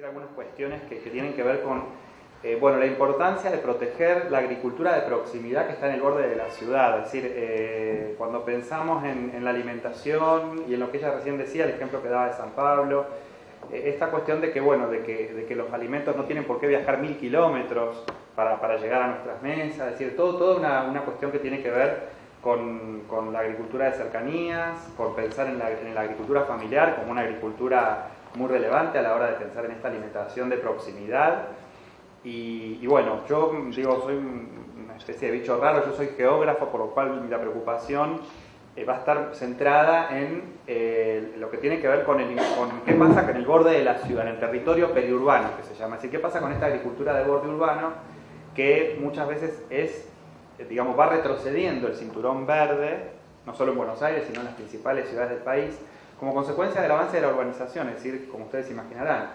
decir algunas cuestiones que tienen que ver con bueno, la importancia de proteger la agricultura de proximidad que está en el borde de la ciudad. Es decir, cuando pensamos en la alimentación y en lo que ella recién decía, el ejemplo que daba de San Pablo, esta cuestión de que, bueno, de que los alimentos no tienen por qué viajar 1000 kilómetros para llegar a nuestras mesas, es decir, toda una cuestión que tiene que ver con la agricultura de cercanías, con pensar en la agricultura familiar como una agricultura muy relevante a la hora de pensar en esta alimentación de proximidad. Y bueno, yo digo, soy una especie de bicho raro, yo soy geógrafo, por lo cual la preocupación va a estar centrada en lo que tiene que ver con qué pasa en el borde de la ciudad, en el territorio periurbano, que se llama. Es decir, qué pasa con esta agricultura de borde urbano que muchas veces digamos, va retrocediendo el cinturón verde, no solo en Buenos Aires, sino en las principales ciudades del país, como consecuencia del avance de la urbanización. Es decir, como ustedes imaginarán,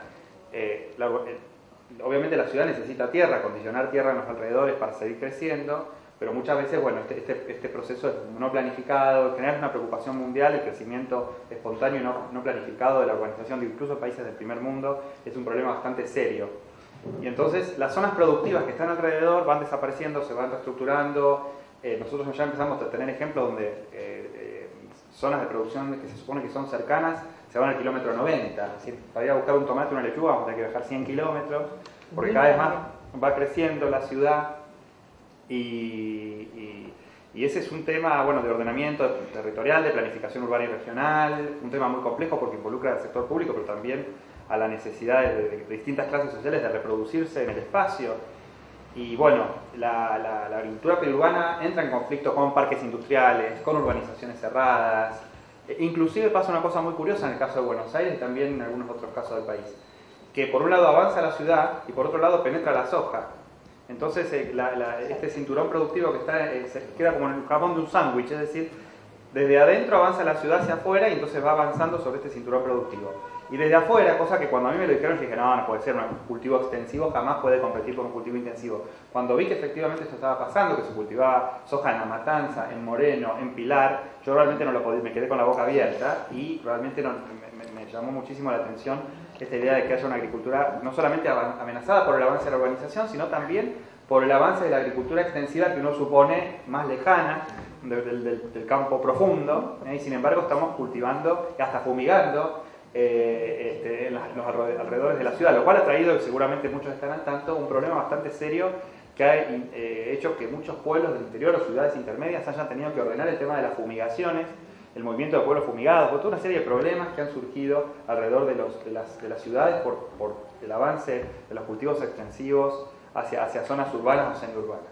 obviamente la ciudad necesita tierra, acondicionar tierra en los alrededores para seguir creciendo, pero muchas veces, bueno, este proceso es no planificado, en general es una preocupación mundial, el crecimiento espontáneo y no planificado de la urbanización de incluso países del primer mundo es un problema bastante serio. Y entonces las zonas productivas que están alrededor van desapareciendo, se van reestructurando. Nosotros ya empezamos a tener ejemplos donde zonas de producción que se supone que son cercanas se van al kilómetro 90. Es decir, para ir a buscar un tomate o una lechuga vamos a tener que viajar 100 kilómetros, porque cada vez más va creciendo la ciudad y ese es un tema, bueno, de ordenamiento territorial, de planificación urbana y regional, un tema muy complejo porque involucra al sector público, pero también a las necesidades de distintas clases sociales de reproducirse en el espacio. Y bueno, la agricultura periurbana entra en conflicto con parques industriales, con urbanizaciones cerradas. Inclusive pasa una cosa muy curiosa en el caso de Buenos Aires y también en algunos otros casos del país, que por un lado avanza la ciudad y por otro lado penetra la soja. Entonces este cinturón productivo que está se queda como en el jamón de un sándwich, es decir, desde adentro avanza la ciudad hacia afuera y entonces va avanzando sobre este cinturón productivo. Y desde afuera, cosa que cuando a mí me lo dijeron, yo dije, no puede ser, un cultivo extensivo jamás puede competir con un cultivo intensivo. Cuando vi que efectivamente esto estaba pasando, que se cultivaba soja en La Matanza, en Moreno, en Pilar, yo realmente no lo podía, me quedé con la boca abierta y realmente me llamó muchísimo la atención esta idea de que haya una agricultura no solamente amenazada por el avance de la urbanización, sino también por el avance de la agricultura extensiva que uno supone más lejana del campo profundo, y sin embargo estamos cultivando y hasta fumigando en los alrededores de la ciudad, lo cual ha traído, y seguramente muchos están al tanto, un problema bastante serio que ha hecho que muchos pueblos del interior o ciudades intermedias hayan tenido que ordenar el tema de las fumigaciones, el movimiento de pueblos fumigados, por toda una serie de problemas que han surgido alrededor de las ciudades por el avance de los cultivos extensivos hacia zonas urbanas o semiurbanas.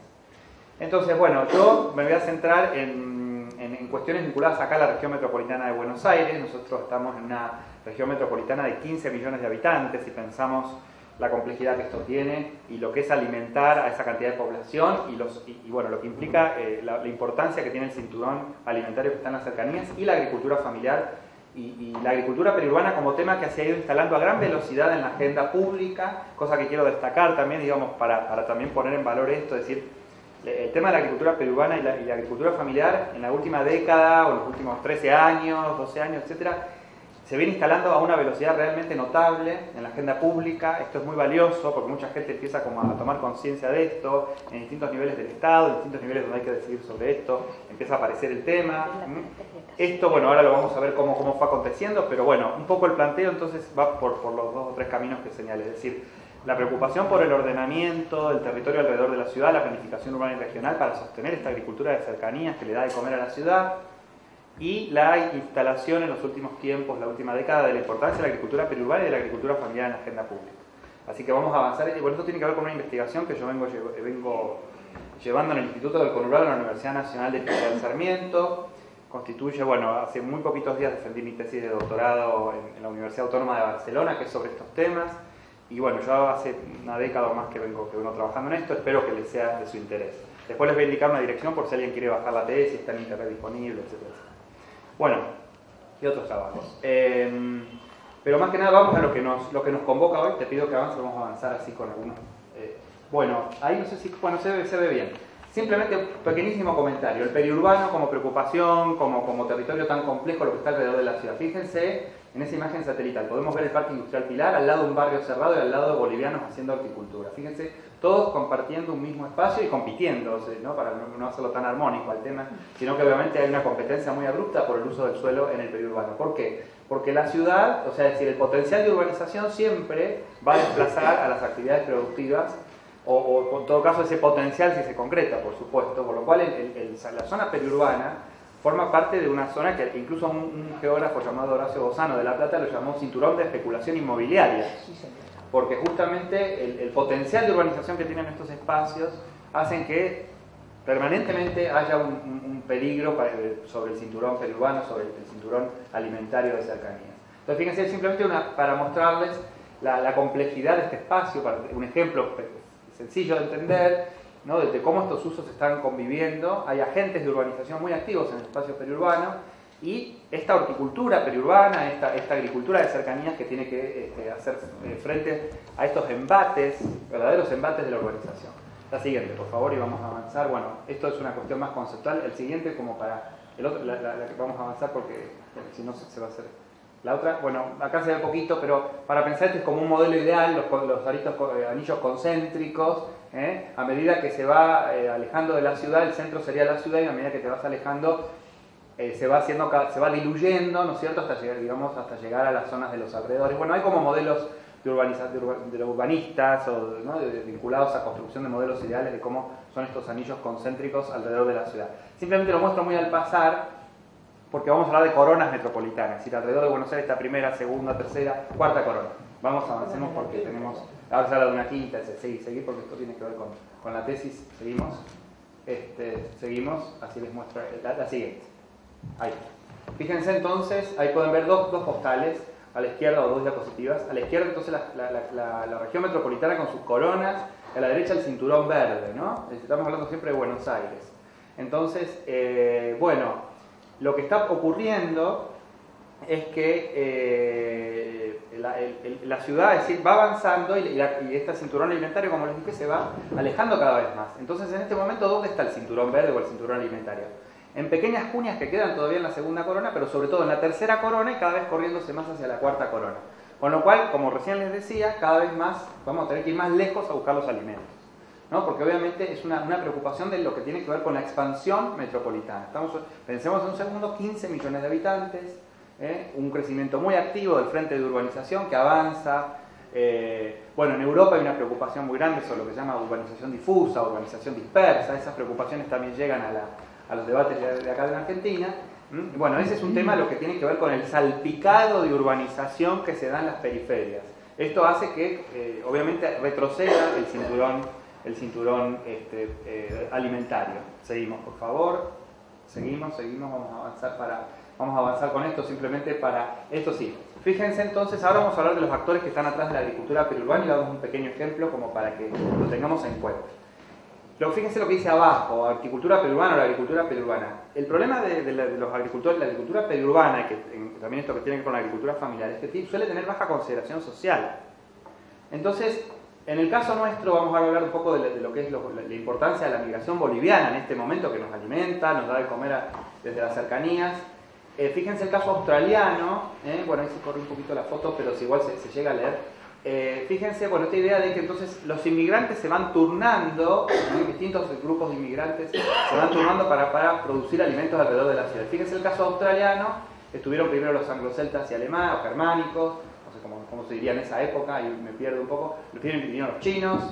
Entonces, bueno, yo me voy a centrar en cuestiones vinculadas acá a la región metropolitana de Buenos Aires. Nosotros estamos en una región metropolitana de 15 millones de habitantes y pensamos la complejidad que esto tiene y lo que es alimentar a esa cantidad de población y bueno, lo que implica la importancia que tiene el cinturón alimentario que está en las cercanías y la agricultura familiar y la agricultura periurbana como tema que se ha ido instalando a gran velocidad en la agenda pública, cosa que quiero destacar también, digamos, para también poner en valor esto, es decir, el tema de la agricultura periurbana y la agricultura familiar en la última década o en los últimos 13 años, 12 años, etcétera, se viene instalando a una velocidad realmente notable en la agenda pública. Esto es muy valioso porque mucha gente empieza como a tomar conciencia de esto en distintos niveles del Estado, en distintos niveles donde hay que decidir sobre esto, empieza a aparecer el tema. Esto, bueno, ahora lo vamos a ver cómo fue aconteciendo, pero bueno, un poco el planteo entonces va por los 2 o 3 caminos que señalé, es decir, la preocupación por el ordenamiento del territorio alrededor de la ciudad, la planificación urbana y regional para sostener esta agricultura de cercanías que le da de comer a la ciudad, y la instalación en los últimos tiempos, la última década, de la importancia de la agricultura periurbana y de la agricultura familiar en la agenda pública. Así que vamos a avanzar, y bueno, esto tiene que ver con una investigación que yo vengo llevando en el Instituto del Conurbano de la Universidad Nacional de General Sarmiento. Constituye, bueno, hace muy poquitos días defendí mi tesis de doctorado en la Universidad Autónoma de Barcelona, que es sobre estos temas. Y bueno, yo hace una década o más que vengo trabajando en esto, espero que les sea de su interés. Después les voy a indicar una dirección por si alguien quiere bajar la tesis, está en internet disponible, etcétera. Bueno, y otros trabajos. Pero más que nada vamos a lo que nos convoca hoy. Te pido que avance, vamos a avanzar así con algunos. Bueno, ahí no sé si se ve bien. Simplemente un pequeñísimo comentario. El periurbano como preocupación, como territorio tan complejo, lo que está alrededor de la ciudad. Fíjense en esa imagen satelital. Podemos ver el Parque Industrial Pilar, al lado de un barrio cerrado y al lado de bolivianos haciendo horticultura. Fíjense, todos compartiendo un mismo espacio y compitiendo, ¿no? Para no hacerlo tan armónico al tema, sino que obviamente hay una competencia muy abrupta por el uso del suelo en el periurbano. ¿Por qué? Porque la ciudad, o sea, es decir, el potencial de urbanización siempre va a desplazar a las actividades productivas o en todo caso ese potencial si se concreta, por supuesto, por lo cual la zona periurbana forma parte de una zona que incluso un geógrafo llamado Horacio Bozano de La Plata lo llamó cinturón de especulación inmobiliaria, porque justamente el potencial de urbanización que tienen estos espacios hacen que permanentemente haya un peligro sobre el cinturón periurbano, sobre el cinturón alimentario de cercanías. Entonces fíjense, simplemente para mostrarles la complejidad de este espacio, un ejemplo sencillo de entender, ¿no? De cómo estos usos están conviviendo. Hay agentes de urbanización muy activos en el espacio periurbano y esta horticultura periurbana, esta agricultura de cercanías que tiene que hacer frente a estos embates, verdaderos embates de la urbanización. La siguiente, por favor, y vamos a avanzar. Bueno, esto es una cuestión más conceptual. El siguiente, como para el otro, la que vamos a avanzar porque si no se va a hacer. La otra, bueno, acá se ve poquito, pero para pensar este es como un modelo ideal, los anillos concéntricos, a medida que se va alejando de la ciudad, el centro sería la ciudad y a medida que te vas alejando se va diluyendo, ¿no es cierto?, hasta llegar, digamos, hasta llegar a las zonas de los alrededores. Bueno, hay como modelos de los urbanistas o, ¿no?, vinculados a construcción de modelos ideales de cómo son estos anillos concéntricos alrededor de la ciudad. Simplemente lo muestro muy al pasar, porque vamos a hablar de coronas metropolitanas, es decir, alrededor de Buenos Aires está primera, segunda, tercera, cuarta corona. Vamos, avancemos porque tenemos, ahora se habla de una quinta, seguir porque esto tiene que ver con la tesis, seguimos, seguimos, así les muestro la siguiente. Ahí. Fíjense entonces, ahí pueden ver dos postales, a la izquierda o dos diapositivas, a la izquierda entonces la región metropolitana con sus coronas, a la derecha el cinturón verde, ¿no? Estamos hablando siempre de Buenos Aires. Entonces, bueno, lo que está ocurriendo es que la ciudad, es decir, va avanzando y este cinturón alimentario, como les dije, se va alejando cada vez más. Entonces, en este momento, ¿dónde está el cinturón verde o el cinturón alimentario? En pequeñas cuñas que quedan todavía en la segunda corona, pero sobre todo en la tercera corona y cada vez corriéndose más hacia la cuarta corona. Con lo cual, como recién les decía, cada vez más vamos a tener que ir más lejos a buscar los alimentos, ¿no? Porque obviamente es una preocupación de lo que tiene que ver con la expansión metropolitana. Pensemos en un segundo, 15 millones de habitantes, un crecimiento muy activo del frente de urbanización que avanza. Bueno, en Europa hay una preocupación muy grande sobre lo que se llama urbanización difusa, urbanización dispersa. Esas preocupaciones también llegan a los debates de acá en Argentina. Bueno, ese es un tema lo que tiene que ver con el salpicado de urbanización que se da en las periferias. Esto hace que, obviamente, retroceda el cinturón alimentario. Seguimos, por favor. Seguimos, vamos a avanzar con esto simplemente para... Esto sí. Fíjense entonces, ahora vamos a hablar de los actores que están atrás de la agricultura periurbana y damos un pequeño ejemplo como para que lo tengamos en cuenta. Fíjense lo que dice abajo, agricultura periurbana o la agricultura periurbana. El problema de los agricultores, la agricultura periurbana, que también esto que tiene que ver con la agricultura familiar, es que suele tener baja consideración social. Entonces, en el caso nuestro vamos a hablar un poco de lo que es la importancia de la migración boliviana en este momento, que nos alimenta, nos da de comer desde las cercanías. Fíjense el caso australiano, bueno, ahí se corre un poquito la foto, pero si igual se llega a leer. Fíjense, bueno, esta idea de que entonces los inmigrantes se van turnando, distintos grupos de inmigrantes se van turnando para producir alimentos alrededor de la ciudad. Fíjense el caso australiano, estuvieron primero los angloceltas y alemanes, o germánicos, no sé cómo se diría en esa época, y me pierdo un poco. Vinieron los chinos,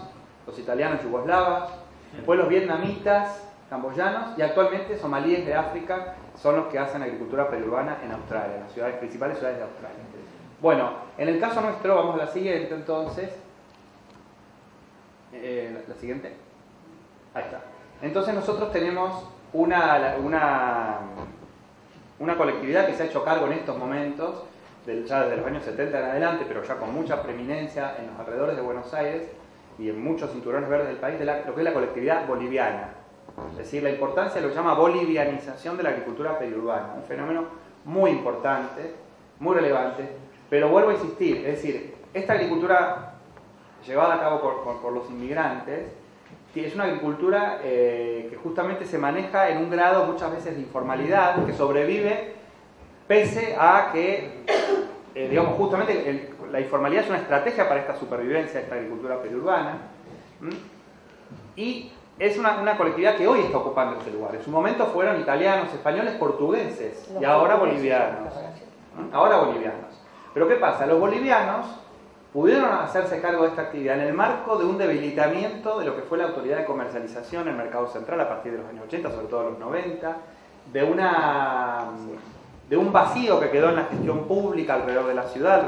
los italianos, yugoslavas, después los vietnamitas, camboyanos, y actualmente somalíes de África son los que hacen agricultura periurbana en Australia, en las principales ciudades de Australia. Bueno, en el caso nuestro, vamos a la siguiente entonces. La siguiente. Ahí está. Entonces nosotros tenemos una colectividad que se ha hecho cargo en estos momentos, ya desde los años 70 en adelante, pero ya con mucha preeminencia en los alrededores de Buenos Aires y en muchos cinturones verdes del país, de lo que es la colectividad boliviana. Es decir, la importancia lo llama bolivianización de la agricultura periurbana, un fenómeno muy importante, muy relevante. Pero vuelvo a insistir, es decir, esta agricultura llevada a cabo por los inmigrantes es una agricultura que justamente se maneja en un grado muchas veces de informalidad, que sobrevive pese a que, digamos, justamente la informalidad es una estrategia para esta supervivencia de esta agricultura periurbana. Y es una colectividad que hoy está ocupando ese lugar. En su momento fueron italianos, españoles, portugueses y ahora bolivianos. Ahora bolivianos. Pero ¿qué pasa? Los bolivianos pudieron hacerse cargo de esta actividad en el marco de un debilitamiento de lo que fue la autoridad de comercialización en el mercado central a partir de los años 80, sobre todo los 90, de un vacío que quedó en la gestión pública alrededor de la ciudad,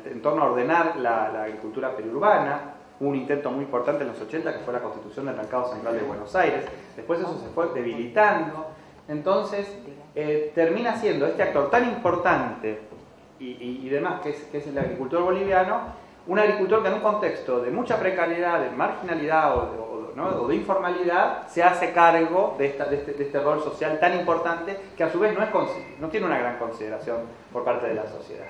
en torno a ordenar la agricultura periurbana. Hubo un intento muy importante en los 80 que fue la constitución del mercado central de Buenos Aires. Después eso se fue debilitando. Entonces termina siendo este actor tan importante y demás, que es el agricultor boliviano, un agricultor que en un contexto de mucha precariedad, de marginalidad o de informalidad, se hace cargo de este rol social tan importante que a su vez no tiene una gran consideración por parte de la sociedad.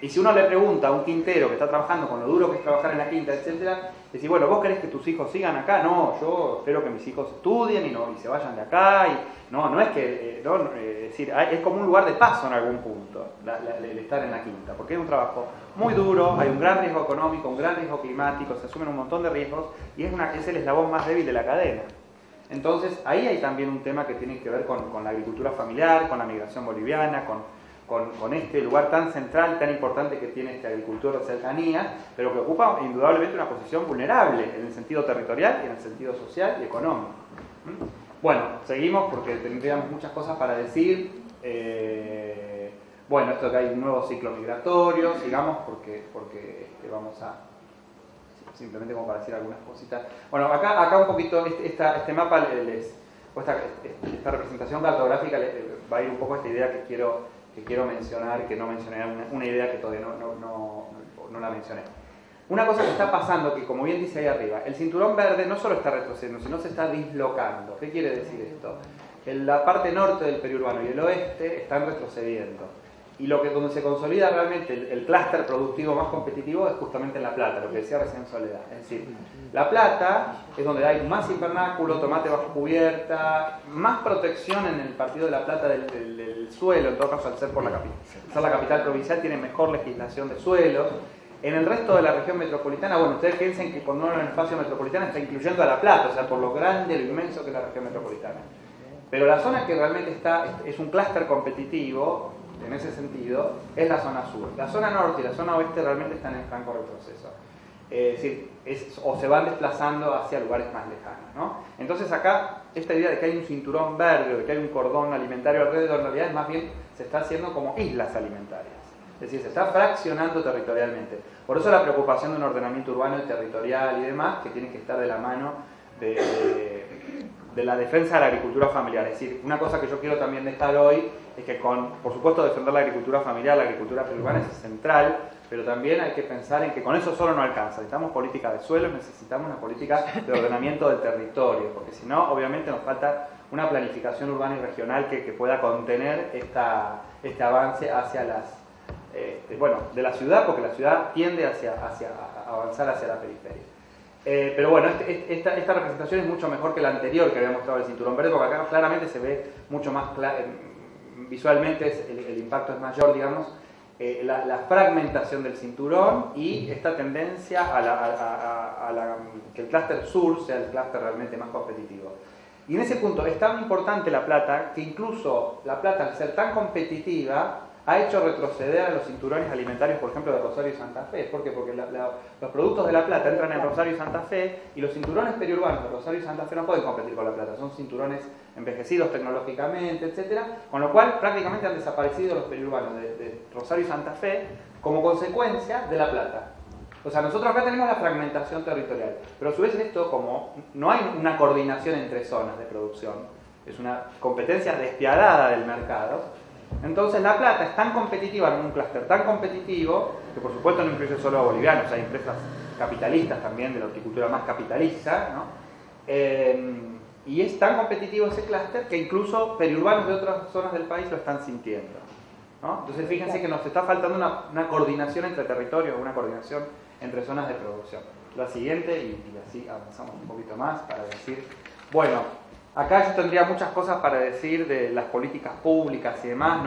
Y si uno le pregunta a un quintero que está trabajando con lo duro que es trabajar en la quinta, etc., decir, bueno, ¿vos querés que tus hijos sigan acá? No, yo espero que mis hijos estudien y se vayan de acá. No es que, es decir, es como un lugar de paso en algún punto el estar en la quinta, porque es un trabajo muy duro, hay un gran riesgo económico, un gran riesgo climático, se asumen un montón de riesgos y es el eslabón más débil de la cadena. Entonces, ahí hay también un tema que tiene que ver con la agricultura familiar, con la migración boliviana, con este lugar tan central, tan importante que tiene este agricultor de cercanía, pero que ocupa indudablemente una posición vulnerable en el sentido territorial y en el sentido social y económico. Bueno, seguimos porque tendríamos muchas cosas para decir. Bueno, esto que hay un nuevo ciclo migratorio, sigamos porque vamos a... Simplemente como para decir algunas cositas. Bueno, acá un poquito este mapa, esta representación cartográfica va a ir un poco a esta idea que quiero mencionar, que no mencioné, una idea que todavía no la mencioné. Una cosa que está pasando, que como bien dice ahí arriba, el cinturón verde no solo está retrocediendo, sino se está dislocando. ¿Qué quiere decir esto? En la parte norte del periurbano y el oeste están retrocediendo. Y donde se consolida realmente el clúster productivo más competitivo es justamente en La Plata, lo que decía recién Soledad. Es decir, La Plata es donde hay más invernáculo, tomate bajo cubierta, más protección en el partido de La Plata del suelo, en todo caso al ser la capital provincial tiene mejor legislación de suelos. En el resto de la región metropolitana, bueno, ustedes piensen que cuando uno en el espacio metropolitano está incluyendo a La Plata, o sea, por lo grande, lo inmenso que es la región metropolitana. Pero la zona que realmente es un clúster competitivo, en ese sentido, es la zona sur. La zona norte y la zona oeste realmente están en franco retroceso. Es decir, o se van desplazando hacia lugares más lejanos, ¿no? Entonces acá, esta idea de que hay un cinturón verde o de que hay un cordón alimentario alrededor, en realidad más bien se está haciendo como islas alimentarias. Es decir, se está fraccionando territorialmente. Por eso la preocupación de un ordenamiento urbano y territorial y demás, que tiene que estar de la mano de la defensa de la agricultura familiar. Es decir, una cosa que yo quiero también dejar hoy es que por supuesto defender la agricultura familiar, la agricultura periurbana es central, pero también hay que pensar en que con eso solo no alcanza. Necesitamos política de suelos, necesitamos una política de ordenamiento del territorio, porque si no, obviamente nos falta una planificación urbana y regional que pueda contener este avance hacia de la ciudad, porque la ciudad tiende a avanzar hacia la periferia. Pero bueno, esta representación es mucho mejor que la anterior que había mostrado el cinturón verde, porque acá claramente se ve mucho más visualmente el impacto es mayor, digamos, la fragmentación del cinturón y esta tendencia a que el clúster sur sea el clúster realmente más competitivo. Y en ese punto es tan importante La Plata que incluso La Plata, al ser tan competitiva, ha hecho retroceder a los cinturones alimentarios, por ejemplo, de Rosario y Santa Fe. ¿Por qué? Porque los productos de La Plata entran en Rosario y Santa Fe y los cinturones periurbanos de Rosario y Santa Fe no pueden competir con La Plata. Son cinturones envejecidos tecnológicamente, etc. Con lo cual prácticamente han desaparecido los periurbanos de Rosario y Santa Fe como consecuencia de La Plata. O sea, nosotros acá tenemos la fragmentación territorial, pero a su vez esto, como no hay una coordinación entre zonas de producción, es una competencia despiadada del mercado. Entonces La Plata es tan competitiva, en un clúster tan competitivo, que por supuesto no incluye solo a bolivianos, hay empresas capitalistas también, de la horticultura más capitalista, ¿no? Y es tan competitivo ese clúster que incluso periurbanos de otras zonas del país lo están sintiendo, ¿no? Entonces fíjense que nos está faltando una coordinación entre territorios, una coordinación entre zonas de producción. La siguiente, y así avanzamos un poquito más para decir, bueno, acá yo tendría muchas cosas para decir de las políticas públicas y demás,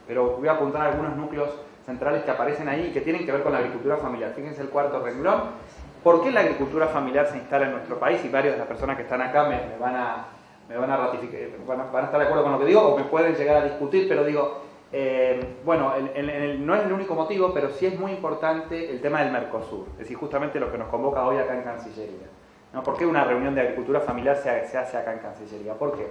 pero voy a apuntar algunos núcleos centrales que aparecen ahí y que tienen que ver con la agricultura familiar. Fíjense el cuarto renglón. ¿Por qué la agricultura familiar se instala en nuestro país? Y varias de las personas que están acá me van a ratificar, van a estar de acuerdo con lo que digo o me pueden llegar a discutir, pero digo, bueno, no es el único motivo, pero sí es muy importante el tema del Mercosur, es decir, justamente lo que nos convoca hoy acá en Cancillería, ¿no? ¿Por qué una reunión de agricultura familiar se hace acá en Cancillería? ¿Por qué?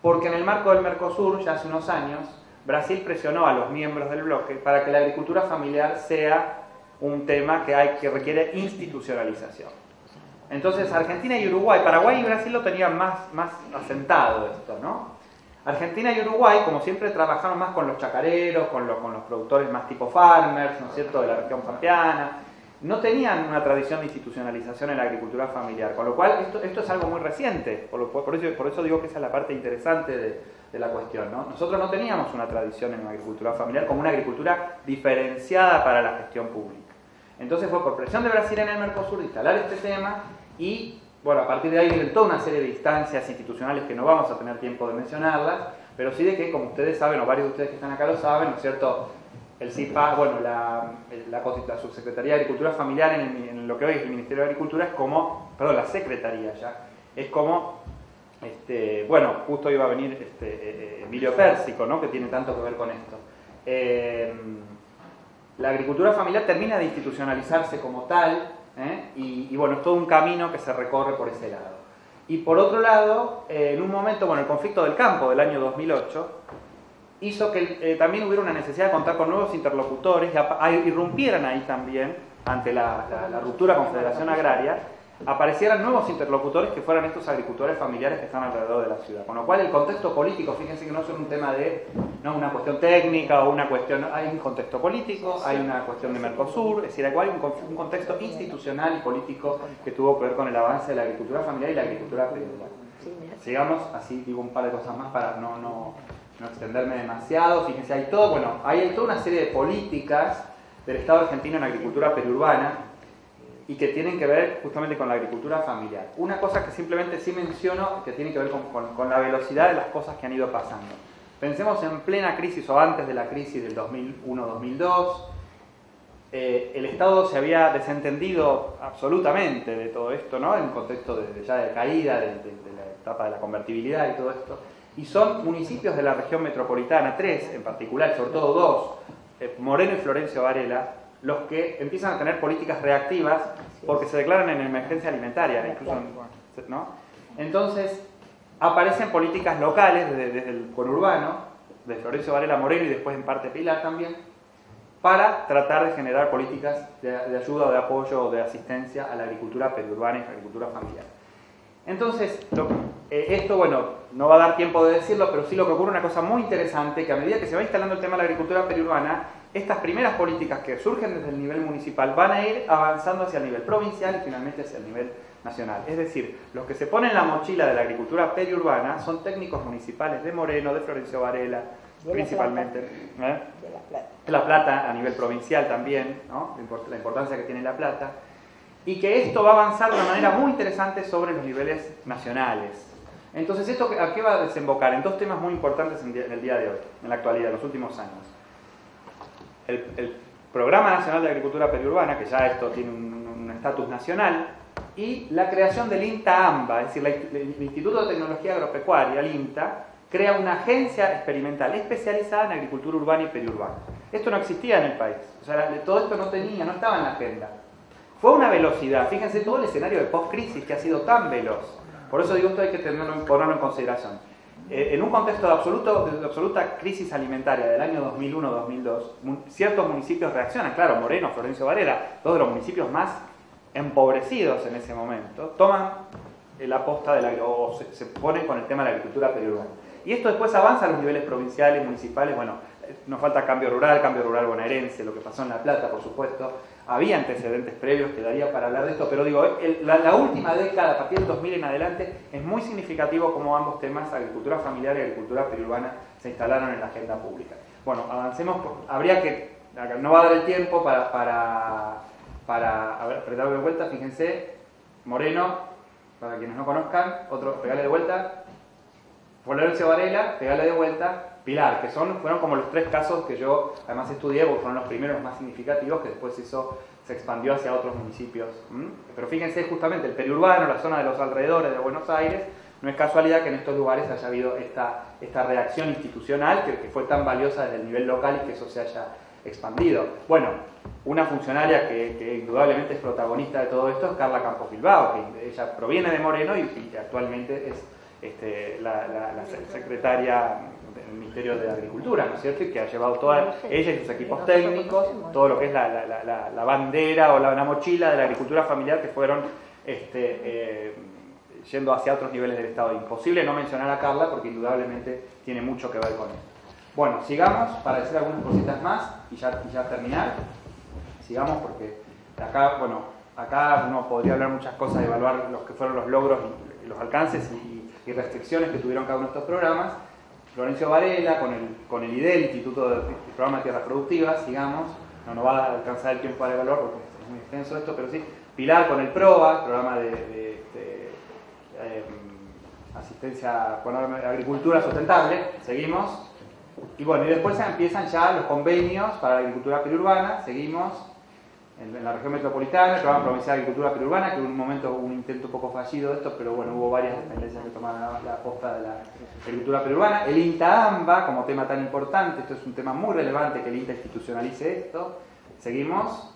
Porque en el marco del Mercosur, ya hace unos años, Brasil presionó a los miembros del bloque para que la agricultura familiar sea un tema que requiere institucionalización. Entonces Argentina y Uruguay, Paraguay y Brasil lo tenían más asentado esto, ¿no? Argentina y Uruguay, como siempre, trabajaron más con los chacareros, con los productores más tipo farmers, ¿no es cierto?, de la región pampeana. No tenían una tradición de institucionalización en la agricultura familiar, con lo cual esto es algo muy reciente, por eso digo que esa es la parte interesante de la cuestión, ¿no? Nosotros no teníamos una tradición en la agricultura familiar como una agricultura diferenciada para la gestión pública. Entonces fue por presión de Brasil en el Mercosur instalar este tema y, bueno, a partir de ahí vienen toda una serie de instancias institucionales que no vamos a tener tiempo de mencionarlas, pero sí de que, como ustedes saben, o varios de ustedes que están acá lo saben, ¿no es cierto?, el CIPA, bueno, la Subsecretaría de Agricultura Familiar en lo que hoy es el Ministerio de Agricultura es como, perdón, la Secretaría ya, es como, bueno, justo iba a venir Emilio Pérsico, ¿no?, que tiene tanto que ver con esto. La agricultura familiar termina de institucionalizarse como tal, y bueno, es todo un camino que se recorre por ese lado. Y por otro lado, en un momento, bueno, el conflicto del campo del año 2008 hizo que también hubiera una necesidad de contar con nuevos interlocutores y irrumpieran ahí también, ante la ruptura con Federación Agraria, aparecieran nuevos interlocutores que fueran estos agricultores familiares que están alrededor de la ciudad. Con lo cual el contexto político, fíjense que no es un tema de una cuestión técnica o una cuestión, hay un contexto político, hay una cuestión de Mercosur, es decir, hay un contexto institucional y político que tuvo que ver con el avance de la agricultura familiar y la agricultura periurbana. Sigamos, así digo un par de cosas más para no extenderme demasiado. Fíjense, hay toda una serie de políticas del Estado argentino en agricultura periurbana y que tienen que ver justamente con la agricultura familiar. Una cosa que simplemente sí menciono, que tiene que ver con la velocidad de las cosas que han ido pasando. Pensemos en plena crisis o antes de la crisis del 2001-2002, el Estado se había desentendido absolutamente de todo esto, ¿no?, en un contexto ya de caída, de la etapa de la convertibilidad y todo esto. Y son municipios de la región metropolitana, 3 en particular, sobre todo 2, Moreno y Florencio Varela, los que empiezan a tener políticas reactivas porque se declaran en emergencia alimentaria, incluso, ¿no? Entonces aparecen políticas locales desde el conurbano, de Florencio Varela Moreno y después en parte Pilar también, para tratar de generar políticas de ayuda o de apoyo o de asistencia a la agricultura periurbana y la agricultura familiar. Entonces, esto, bueno, no va a dar tiempo de decirlo, pero sí lo que ocurre una cosa muy interesante, que a medida que se va instalando el tema de la agricultura periurbana, estas primeras políticas que surgen desde el nivel municipal van a ir avanzando hacia el nivel provincial y finalmente hacia el nivel nacional. Es decir, los que se ponen la mochila de la agricultura periurbana son técnicos municipales de Moreno, de Florencio Varela, principalmente. De La Plata a nivel provincial también, ¿no?, la importancia que tiene La Plata. Y que esto va a avanzar de una manera muy interesante sobre los niveles nacionales. Entonces, ¿esto a qué va a desembocar? En 2 temas muy importantes en el día de hoy, en la actualidad, en los últimos años. El Programa Nacional de Agricultura Periurbana, que ya esto tiene un estatus nacional, y la creación del INTA-AMBA, es decir, el Instituto de Tecnología Agropecuaria, el INTA, crea una agencia experimental especializada en agricultura urbana y periurbana. Esto no existía en el país, o sea, todo esto no estaba en la agenda. Fue una velocidad, fíjense todo el escenario de post-crisis que ha sido tan veloz. Por eso digo esto, hay que ponerlo en consideración. En un contexto de absoluta crisis alimentaria del año 2001-2002, ciertos municipios reaccionan, claro, Moreno, Florencio Varela, 2 de los municipios más empobrecidos en ese momento, toman la posta o se ponen con el tema de la agricultura periurbana. Y esto después avanza a los niveles provinciales, municipales, bueno, nos falta cambio rural bonaerense, lo que pasó en La Plata, por supuesto. Había antecedentes previos que daría para hablar de esto, pero digo, la última década, a partir del 2000 en adelante, es muy significativo cómo ambos temas, agricultura familiar y agricultura periurbana, se instalaron en la agenda pública. Bueno, avancemos, no va a dar el tiempo para para, a ver, apretarlo de vuelta, fíjense, Moreno, para quienes no conozcan, otro, pegale de vuelta, Florencio Varela, pegale de vuelta, Pilar, que fueron como los 3 casos que yo además estudié, porque fueron los primeros más significativos, que después se expandió hacia otros municipios. Pero fíjense, justamente el periurbano, la zona de los alrededores de Buenos Aires, no es casualidad que en estos lugares haya habido esta reacción institucional que fue tan valiosa desde el nivel local y que eso se haya expandido. Bueno, una funcionaria que indudablemente es protagonista de todo esto es Carla Campos Bilbao, que ella proviene de Moreno y actualmente es la secretaria del Ministerio de Agricultura, ¿no es cierto? Y que ha llevado toda ella y sus equipos técnicos, todo lo que es la bandera o la mochila de la agricultura familiar que fueron yendo hacia otros niveles del Estado. Imposible no mencionar a Carla porque indudablemente tiene mucho que ver con esto. Bueno, sigamos para decir algunas cositas más y ya terminar. Sigamos porque acá uno podría hablar muchas cosas, evaluar los que fueron los logros y los alcances y restricciones que tuvieron cada uno de estos programas. Florencio Varela con el IDE, el Instituto del Programa de Tierras Productivas, sigamos. No va a alcanzar el tiempo para evaluar porque es muy extenso esto, pero sí. Pilar con el PROA, programa de asistencia con agricultura sustentable, seguimos. Y bueno, y después empiezan ya los convenios para la agricultura periurbana, seguimos. En la región metropolitana, el programa provincial de agricultura periurbana, que en un momento hubo un intento un poco fallido de esto, pero bueno, hubo varias dependencias que tomaron la posta de la agricultura periurbana. El INTA-AMBA, como tema tan importante, esto es un tema muy relevante que el INTA institucionalice esto. Seguimos.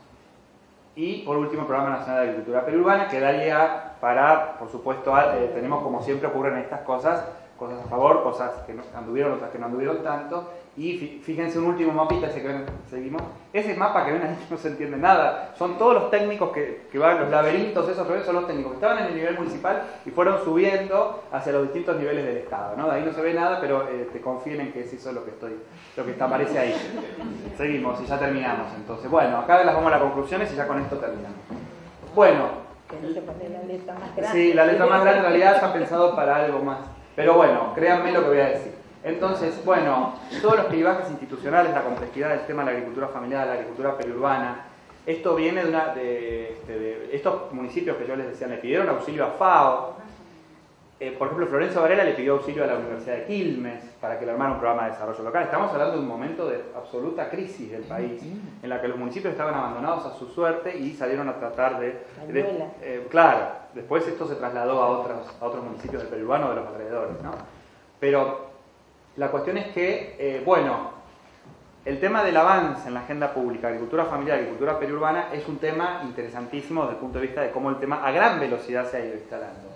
Y por último, el Programa Nacional de Agricultura Periurbana, que daría para, por supuesto, tenemos como siempre ocurren estas cosas a favor, cosas que anduvieron, otras que no anduvieron tanto. Y fíjense un último mapita, ese que ven, seguimos. Ese mapa que ven ahí no se entiende nada. Son todos los técnicos que van, los laberintos, esos son los técnicos que estaban en el nivel municipal y fueron subiendo hacia los distintos niveles del Estado, ¿no? De ahí no se ve nada, pero te confíen en que es eso lo que aparece ahí. Seguimos y ya terminamos. Entonces, bueno, acá las vamos a las conclusiones y ya con esto terminamos. Bueno. La letra más grande. Sí, la letra más grande en realidad está pensado para algo más. Pero bueno, créanme lo que voy a decir. Entonces, bueno, todos los clivajes institucionales, la complejidad del tema de la agricultura familiar, la agricultura periurbana, esto viene de estos municipios que yo les decía, le pidieron auxilio a FAO. Por ejemplo, Florencio Varela le pidió auxilio a la Universidad de Quilmes para que le armara un programa de desarrollo local. Estamos hablando de un momento de absoluta crisis del país, en la que los municipios estaban abandonados a su suerte y salieron a tratar claro, después esto se trasladó a otros municipios del periurbano de los alrededores, ¿no? Pero la cuestión es que, el tema del avance en la agenda pública, agricultura familiar, agricultura periurbana, es un tema interesantísimo desde el punto de vista de cómo el tema a gran velocidad se ha ido instalando.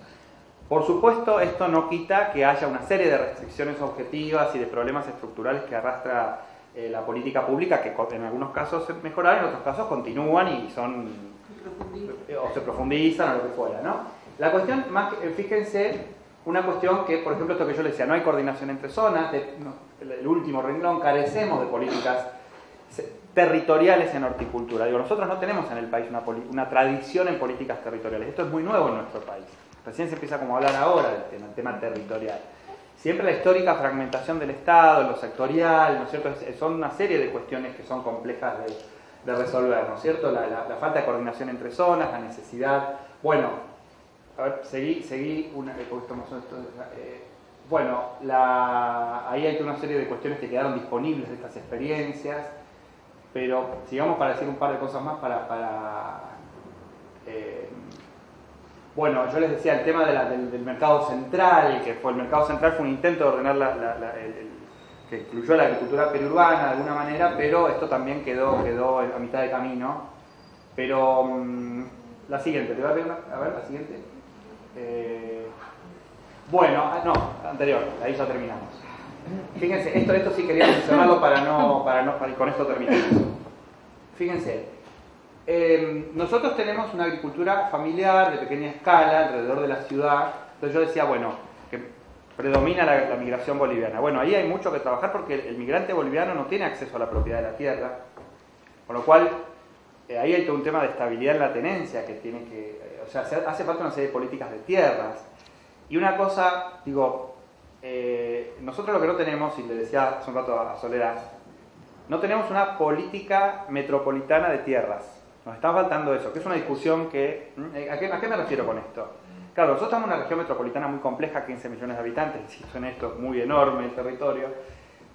Por supuesto, esto no quita que haya una serie de restricciones objetivas y de problemas estructurales que arrastra la política pública, que en algunos casos se mejoraron, en otros casos continúan y son o se profundizan o lo que fuera, ¿no? La cuestión, fíjense, una cuestión que, por ejemplo, esto que yo les decía, no hay coordinación entre zonas, el último renglón, carecemos de políticas territoriales en horticultura. Digo, nosotros no tenemos en el país una tradición en políticas territoriales, esto es muy nuevo en nuestro país. Recién se empieza como a hablar ahora del tema territorial. Siempre la histórica fragmentación del Estado, lo sectorial, ¿no es cierto? Son una serie de cuestiones que son complejas de resolver, ¿no es cierto? La falta de coordinación entre zonas, la necesidad. Bueno, a ver, seguí una. Ahí hay una serie de cuestiones que quedaron disponibles de estas experiencias, pero sigamos para decir un par de cosas más yo les decía el tema del mercado central, que el mercado central fue un intento de ordenar que incluyó la agricultura periurbana de alguna manera, pero esto también quedó a mitad de camino. Pero la siguiente, ¿te va a ver la siguiente? Anterior, ahí ya terminamos. Fíjense, esto sí quería mencionarlo para con esto terminamos. Fíjense. Nosotros tenemos una agricultura familiar de pequeña escala alrededor de la ciudad. Entonces yo decía, que predomina la migración boliviana. Bueno, ahí hay mucho que trabajar porque el migrante boliviano no tiene acceso a la propiedad de la tierra, con lo cual ahí hay todo un tema de estabilidad en la tenencia que tiene que... hace falta una serie de políticas de tierras. Y una cosa, nosotros lo que no tenemos, y le decía hace un rato a Soledad, no tenemos una política metropolitana de tierras. Nos está faltando eso, que es una discusión que... ¿A qué me refiero con esto? Claro, nosotros estamos en una región metropolitana muy compleja, 15 millones de habitantes, insisto en esto, muy enorme el territorio,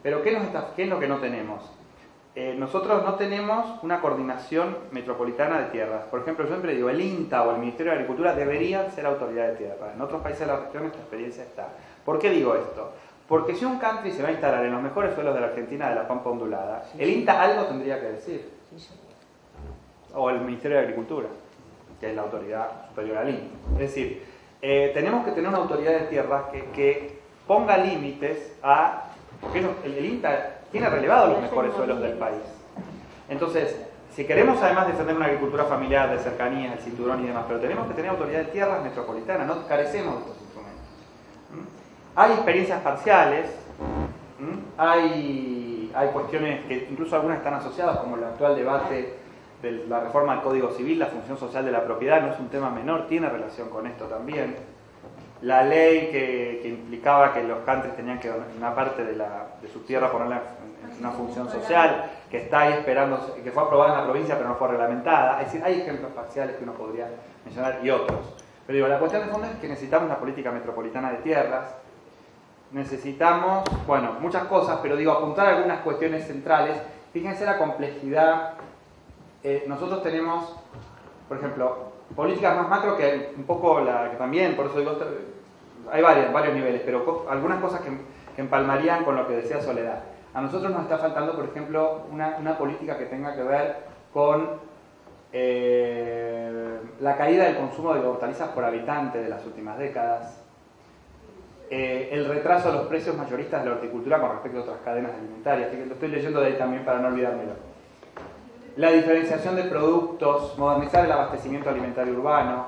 pero ¿qué es lo que no tenemos? Nosotros no tenemos una coordinación metropolitana de tierras. Por ejemplo, yo siempre digo, el INTA o el Ministerio de Agricultura deberían ser autoridad de tierra. En otros países de la región esta experiencia está. ¿Por qué digo esto? Porque si un country se va a instalar en los mejores suelos de la Argentina, de la Pampa ondulada, el INTA algo tendría que decir. O el Ministerio de Agricultura, que es la autoridad superior al INTA. Es decir, tenemos que tener una autoridad de tierras que ponga límites a... Porque el INTA tiene relevado los mejores suelos del país. Entonces, si queremos además defender una agricultura familiar de cercanía, el cinturón y demás, pero tenemos que tener autoridad de tierras metropolitanas, no carecemos de estos instrumentos. Hay experiencias parciales, hay cuestiones que incluso algunas están asociadas, como el actual debate de la reforma del Código Civil, la función social de la propiedad, no es un tema menor, tiene relación con esto también. La ley que implicaba que los countries tenían que una parte de su tierra ponerla en una función social, que está ahí esperando, que fue aprobada en la provincia pero no fue reglamentada. Es decir, hay ejemplos parciales que uno podría mencionar y otros. Pero digo, la cuestión de fondo es que necesitamos una política metropolitana de tierras, necesitamos, bueno, muchas cosas, pero digo, apuntar a algunas cuestiones centrales. Fíjense la complejidad. Nosotros tenemos, por ejemplo, políticas más macro que un poco que también, por eso digo, hay varios niveles, pero algunas cosas que empalmarían con lo que decía Soledad. A nosotros nos está faltando, por ejemplo, una política que tenga que ver con la caída del consumo de hortalizas por habitante de las últimas décadas, el retraso de los precios mayoristas de la horticultura con respecto a otras cadenas alimentarias, así que lo estoy leyendo de ahí también para no olvidármelo. La diferenciación de productos, modernizar el abastecimiento alimentario urbano.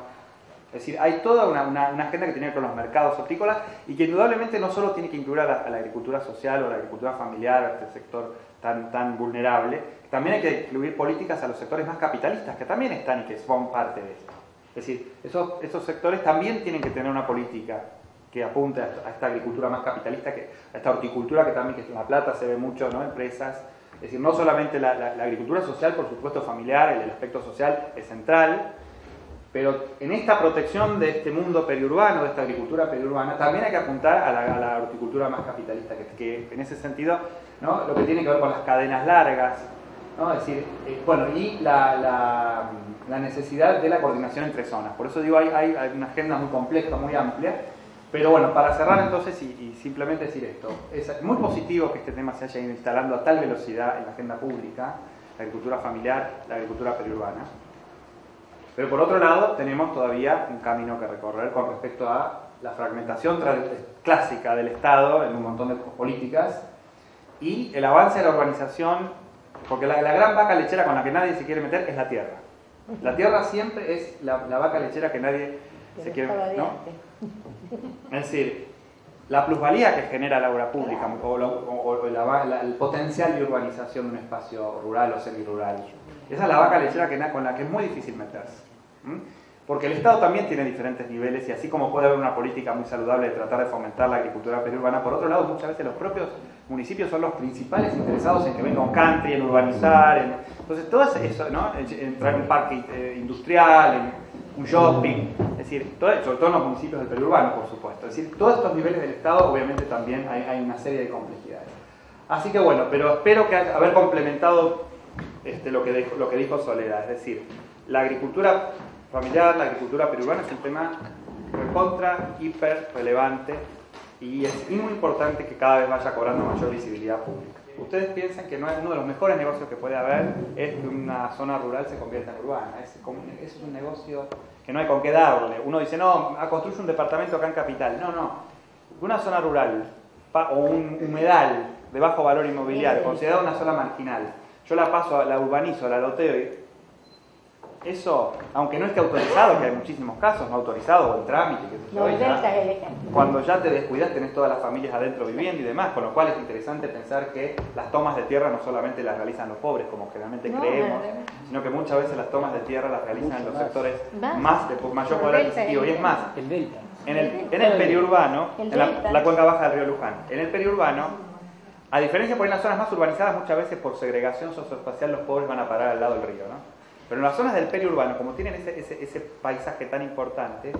Es decir, hay toda una agenda que tiene que ver con los mercados hortícolas y que indudablemente no solo tiene que incluir a la agricultura social o a la agricultura familiar, a este sector tan vulnerable, también hay que incluir políticas a los sectores más capitalistas que también están y que son parte de esto. Es decir, esos sectores también tienen que tener una política que apunte a esta agricultura más capitalista, a esta horticultura que también, que en La Plata se ve mucho, ¿no? Empresas. Es decir, no solamente la agricultura social, por supuesto familiar, el aspecto social es central, pero en esta protección de este mundo periurbano, de esta agricultura periurbana, también hay que apuntar a la horticultura más capitalista, que en ese sentido, ¿no? Lo que tiene que ver con las cadenas largas, ¿no? Es decir, bueno, y la necesidad de la coordinación entre zonas. Por eso digo, hay una agenda muy compleja, muy amplia. Pero bueno, para cerrar entonces y simplemente decir esto, es muy positivo que este tema se haya ido instalando a tal velocidad en la agenda pública, la agricultura familiar, la agricultura periurbana. Pero por otro lado, tenemos todavía un camino que recorrer con respecto a la fragmentación clásica del Estado en un montón de políticas y el avance de la urbanización, porque la gran vaca lechera con la que nadie se quiere meter es la tierra. La tierra siempre es la vaca lechera que nadie se quiere meter, ¿no? Es decir, la plusvalía que genera la obra pública o el potencial de urbanización de un espacio rural o semirural. Esa es la vaca lechera con la que es muy difícil meterse. Porque el Estado también tiene diferentes niveles y así como puede haber una política muy saludable de tratar de fomentar la agricultura periurbana, por otro lado muchas veces los propios municipios son los principales interesados en que venga un country, en urbanizar, entonces todo eso, ¿no? En traer un parque industrial, en un shopping, es decir, sobre todo en los municipios del periurbano, por supuesto. Es decir, todos estos niveles del Estado, obviamente también hay una serie de complejidades. Así que bueno, pero espero que haber complementado lo que dijo Soledad, es decir, la agricultura familiar, la agricultura periurbana es un tema recontra, hiper relevante y es muy importante que cada vez vaya cobrando mayor visibilidad pública. Ustedes piensan que uno de los mejores negocios que puede haber es que una zona rural se convierta en urbana. Es un negocio que no hay con qué darle. Uno dice, no, construye un departamento acá en Capital. No. Una zona rural o un humedal de bajo valor inmobiliario, considerado una zona marginal, yo la paso, la urbanizo, la loteo y eso, aunque no esté autorizado, que hay muchísimos casos no autorizados o en trámite, cuando ya te descuidas tenés todas las familias adentro viviendo y demás, con lo cual es interesante pensar que las tomas de tierra no solamente las realizan los pobres, como generalmente creemos, sino que muchas veces las tomas de tierra las realizan en los sectores más de mayor poder adquisitivo. Y es más, en el periurbano, en la cuenca baja del río Luján, en el periurbano, a diferencia por en las zonas más urbanizadas, muchas veces por segregación socioespacial los pobres van a parar al lado del río, ¿no? Pero en las zonas del periurbano, como tienen ese paisaje tan importante,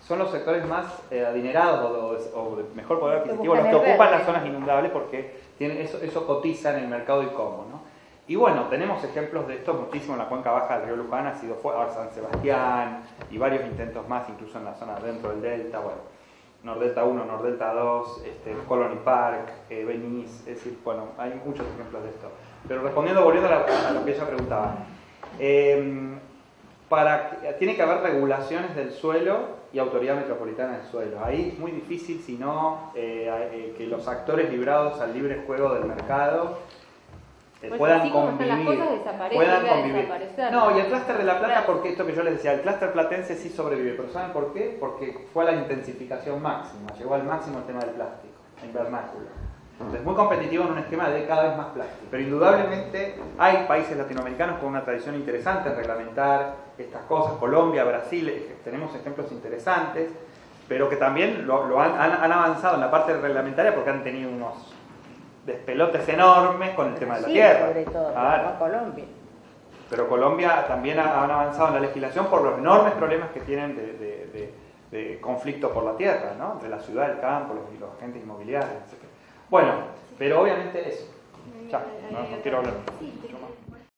son los sectores más adinerados o de mejor poder adquisitivo los que ocupan las zonas inundables porque tienen eso cotiza en el mercado y cómo, ¿no? Y bueno, tenemos ejemplos de esto muchísimo en la cuenca baja del río Luján, ha sido ahora San Sebastián y varios intentos más, incluso en la zona dentro del delta, bueno, Nordelta 1, Nordelta 2, Colony Park, Benice, es decir, bueno, hay muchos ejemplos de esto. Pero volviendo a lo que ella preguntaba, tiene que haber regulaciones del suelo y autoridad metropolitana del suelo. Ahí es muy difícil, si no, que los actores librados al libre juego del mercado pues puedan convivir. Las cosas desaparecen, No, y el clúster de La Plata, porque esto que yo les decía, el clúster platense sí sobrevive, pero ¿saben por qué? Porque fue a la intensificación máxima, llegó al máximo el tema del plástico, el vernáculo. Entonces, muy competitivo en un esquema de cada vez más plástico. Pero indudablemente hay países latinoamericanos con una tradición interesante en reglamentar estas cosas. Colombia, Brasil, tenemos ejemplos interesantes, pero que también han avanzado en la parte reglamentaria porque han tenido unos despelotes enormes con el tema de la tierra. Sobre todo, claro. Colombia. Pero Colombia también han avanzado en la legislación por los enormes problemas que tienen de conflicto por la tierra, ¿no? Entre la ciudad, el campo, los agentes inmobiliarios, etc. Bueno, pero obviamente eso. Ya, no quiero hablar mucho más.